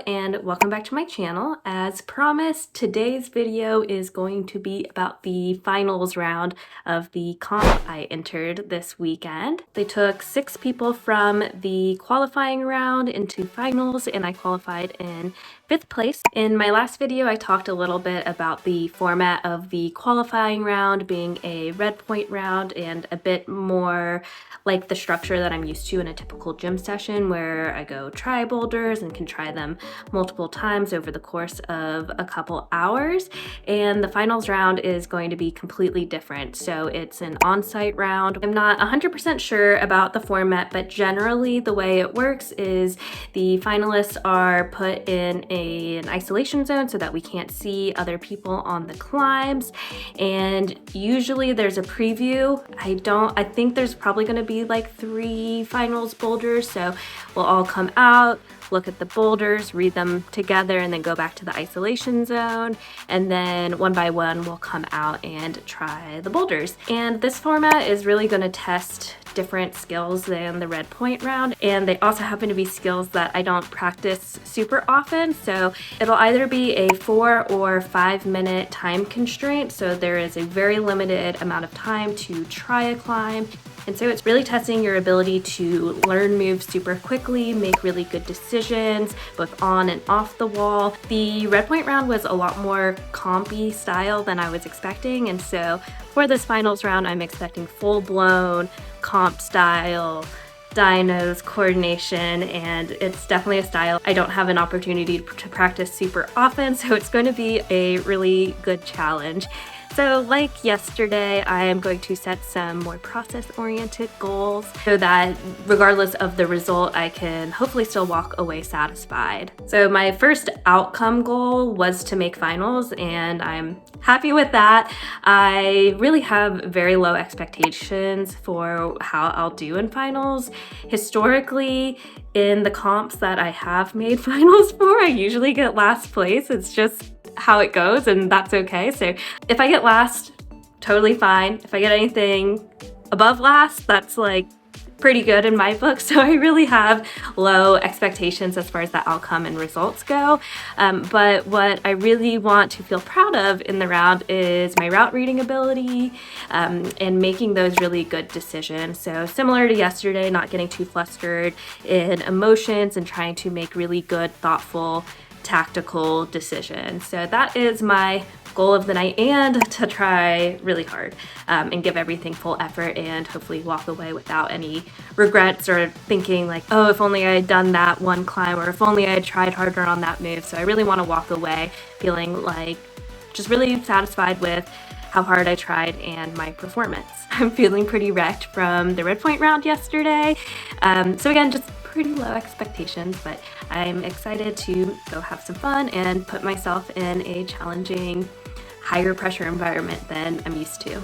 and welcome back to my channel. As promised, today's video is going to be about the finals round of the comp I entered this weekend. They took 6 people from the qualifying round into finals, and I qualified in 5th place. In my last video, I talked a little bit about the format of the qualifying round being a red point round and a bit more like the structure that I'm used to in a typical gym session, where I go try boulders and can try them multiple times over the course of a couple hours. And the finals round is going to be completely different. So it's an on-site round. I'm not 100% sure about the format, but generally the way it works is the finalists are put in an isolation zone so that we can't see other people on the climbs. And usually there's a preview. I think there's probably going to be like 3 finals boulders, so we'll all come out, look at the boulders, read them together, and then go back to the isolation zone, and then one by one we'll come out and try the boulders. And this format is really going to test different skills than the red point round, and they also happen to be skills that I don't practice super often, so it'll either be a 4 or 5 minute time constraint, so there is a very limited amount of time to try a climb. And so it's really testing your ability to learn moves super quickly, make really good decisions, both on and off the wall. The red point round was a lot more compy style than I was expecting, and so for this finals round, I'm expecting full-blown comp style dynos coordination, and it's definitely a style I don't have an opportunity to practice super often, so it's going to be a really good challenge. So like yesterday, I am going to set some more process-oriented goals so that regardless of the result, I can hopefully still walk away satisfied. So my first outcome goal was to make finals, and I'm happy with that. I really have very low expectations for how I'll do in finals. Historically, in the comps that I have made finals for, I usually get last place. It's just how it goes, and that's okay. So if I get last, totally fine. If I get anything above last, that's like pretty good in my book. So I really have low expectations as far as the outcome and results go. But what I really want to feel proud of in the round is my route reading ability, and making those really good decisions. So similar to yesterday, not getting too flustered in emotions and trying to make really good, thoughtful, tactical decisions. So that is my goal of the night, and to try really hard and give everything full effort and hopefully walk away without any regrets or thinking like, oh, if only I had done that one climb, or if only I had tried harder on that move. So I really want to walk away feeling like just really satisfied with how hard I tried and my performance. I'm feeling pretty wrecked from the red point round yesterday. So again, just pretty low expectations, but I'm excited to go have some fun and put myself in a challenging, higher pressure environment than I'm used to.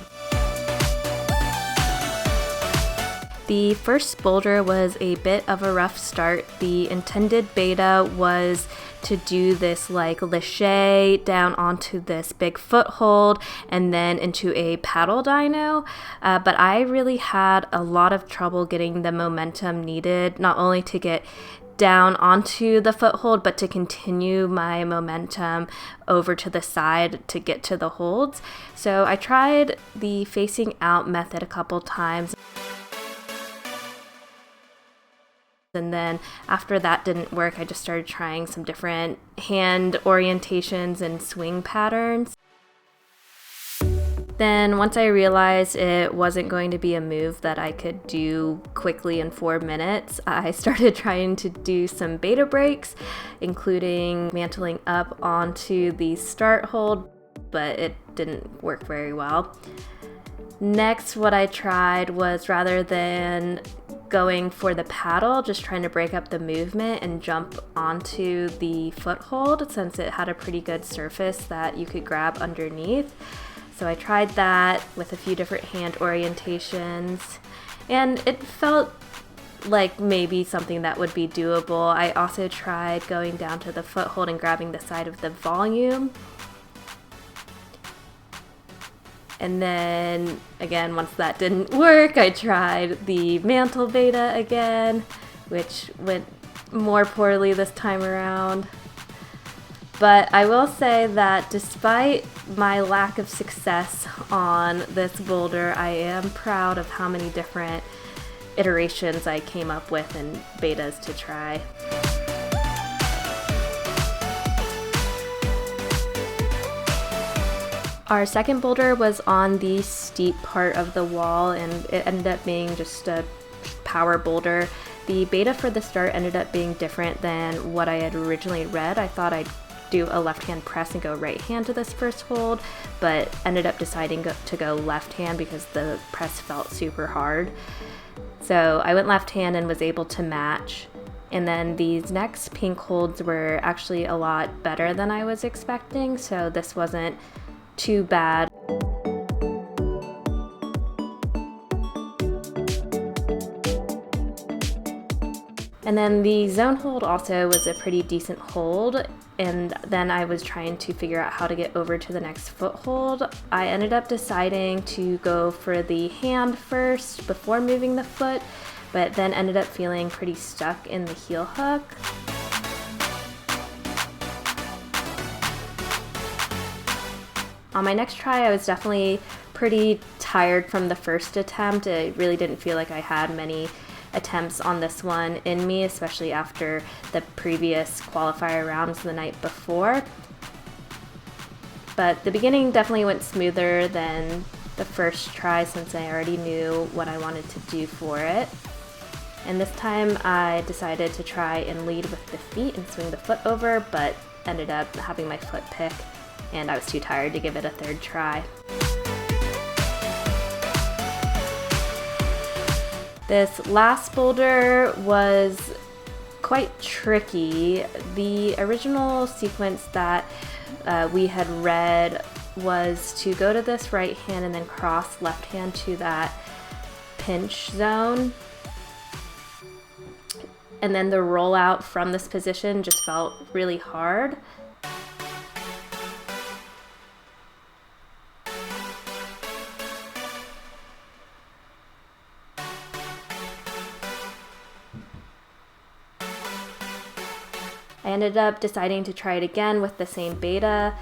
The first boulder was a bit of a rough start. The intended beta was to do this like lache down onto this big foothold and then into a paddle dyno, but I really had a lot of trouble getting the momentum needed, not only to get down onto the foothold, but to continue my momentum over to the side to get to the holds. So I tried the facing out method a couple times. And then after that didn't work, I just started trying some different hand orientations and swing patterns. Then once I realized it wasn't going to be a move that I could do quickly in 4 minutes, I started trying to do some beta breaks, including mantling up onto the start hold, but it didn't work very well. Next, what I tried was, rather than going for the paddle, just trying to break up the movement and jump onto the foothold, since it had a pretty good surface that you could grab underneath. So I tried that with a few different hand orientations, and it felt like maybe something that would be doable. I also tried going down to the foothold and grabbing the side of the volume. And then again, once that didn't work, I tried the mantle beta again, which went more poorly this time around. But I will say that despite my lack of success on this boulder, I am proud of how many different iterations I came up with and betas to try. Our second boulder was on the steep part of the wall, and it ended up being just a power boulder. The beta for the start ended up being different than what I had originally read. I thought I'd do a left hand press and go right hand to this first hold, but ended up deciding to go left hand because the press felt super hard. So I went left hand and was able to match. And then these next pink holds were actually a lot better than I was expecting, so this wasn't too bad. And then the zone hold also was a pretty decent hold, and then I was trying to figure out how to get over to the next foothold. I ended up deciding to go for the hand first before moving the foot, but then ended up feeling pretty stuck in the heel hook. On my next try, I was definitely pretty tired from the first attempt. I really didn't feel like I had many attempts on this one in me, especially after the previous qualifier rounds the night before. But the beginning definitely went smoother than the first try since I already knew what I wanted to do for it. And this time I decided to try and lead with the feet and swing the foot over, but ended up having my foot pick, and I was too tired to give it a third try. This last boulder was quite tricky. The original sequence that we had read was to go to this right hand and then cross left hand to that pinch zone. And then the rollout from this position just felt really hard. I ended up deciding to try it again with the same beta.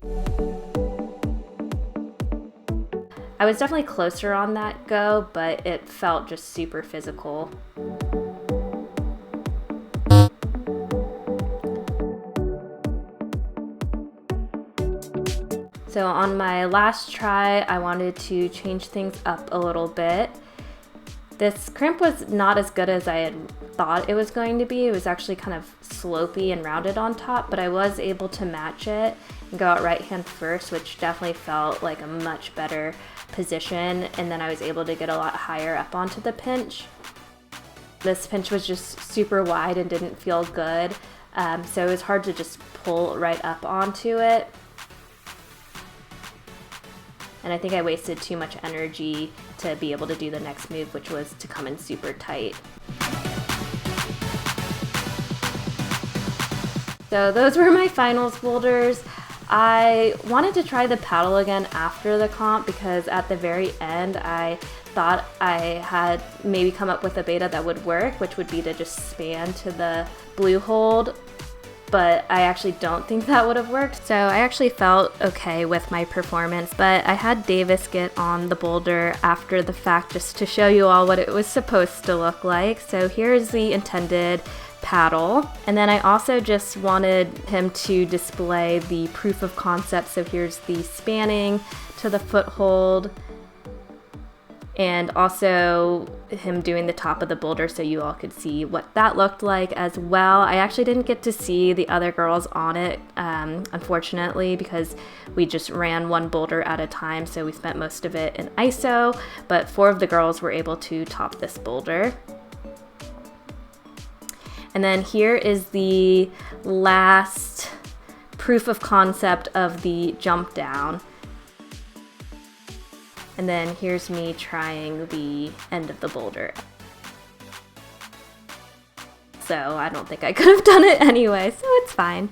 I was definitely closer on that go, but it felt just super physical. So on my last try, I wanted to change things up a little bit. This crimp was not as good as I had thought it was going to be. It was actually kind of slopey and rounded on top, but I was able to match it and go out right hand first, which definitely felt like a much better position. And then I was able to get a lot higher up onto the pinch. This pinch was just super wide and didn't feel good, so it was hard to just pull right up onto it. And I think I wasted too much energy to be able to do the next move, which was to come in super tight. So those were my finals boulders. I wanted to try the paddle again after the comp because at the very end I thought I had maybe come up with a beta that would work, which would be to just span to the blue hold. But I actually don't think that would have worked. So I actually felt okay with my performance, but I had Davis get on the boulder after the fact just to show you all what it was supposed to look like. So here's the intended paddle. And then I also just wanted him to display the proof of concept. So here's the spanning to the foothold, and also him doing the top of the boulder so you all could see what that looked like as well. I actually didn't get to see the other girls on it, unfortunately, because we just ran one boulder at a time, so we spent most of it in ISO, but 4 of the girls were able to top this boulder. And then here is the last proof of concept of the jump down. And then here's me trying the end of the boulder. So I don't think I could have done it anyway, so it's fine.